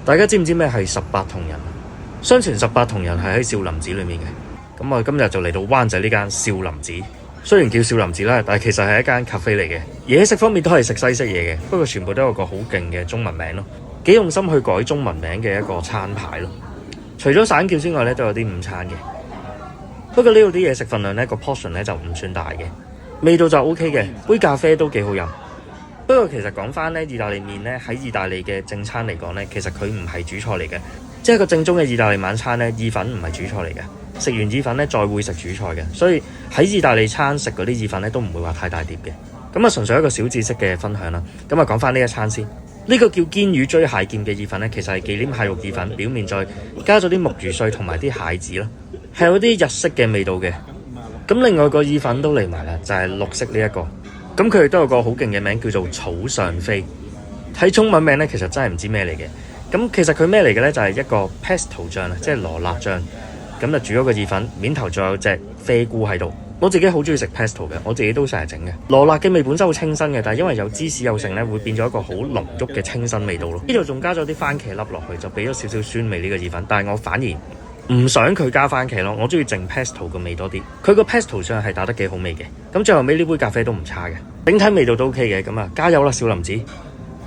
大家知唔知咩係18銅人？相傳18銅人係喺少林寺裏面嘅。咁我今日就嚟到灣仔呢間少林寺。雖然叫少林寺啦，但係其實係一間咖啡嚟嘅。嘢食方面都係食西式嘢嘅，不過全部都有個好勁嘅中文名咯，幾用心去改中文名嘅一個餐牌咯。除咗散叫之外咧，都有啲午餐嘅。不過呢度啲嘢食份量咧，個 portion 咧就唔算大嘅，味道就 OK 嘅，杯咖啡都幾好飲。不過其實講翻咧，意大利麵咧喺意大利嘅正餐嚟講咧，其實佢唔係主菜嚟嘅，即係個正宗嘅意大利晚餐咧，意粉唔係主菜嚟嘅。食完意粉咧，再會食主菜嘅，所以喺意大利餐食嗰啲意粉咧，都唔會話太大碟嘅。咁啊，純粹一個小知識嘅分享啦。咁啊，講翻呢一餐先。呢個叫堅魚追蟹劍嘅意粉咧，其實係忌廉蟹肉意粉，表面再加咗啲木魚碎同埋啲蟹子咯，係有啲日式嘅味道嘅。咁另外個意粉都嚟埋啦，就係綠色呢一個。咁佢亦都有個好勁嘅名叫做草上飛。睇中文名咧，其實真係唔知咩嚟嘅。咁其實佢咩嚟嘅咧？就係一個 pesto 醬啊，即係羅勒醬。咁就煮咗個意粉，面頭仲有隻啡菇喺度。我自己好中意食 pesto 嘅，我自己都成日整嘅。羅勒嘅味本身好清新嘅，但係因為有芝士有剩咧，會變咗一個好濃郁嘅清新味道咯。呢度仲加咗啲番茄粒落去，就俾咗少少酸味呢個意粉。但係我反而唔想佢加番茄咯，我中意淨 pesto 嘅味多啲。佢個 pesto 醬係打得幾好味嘅。咁最後尾呢杯咖啡都唔差嘅，整體味道都 OK 嘅。咁啊，加油啦，少林寺！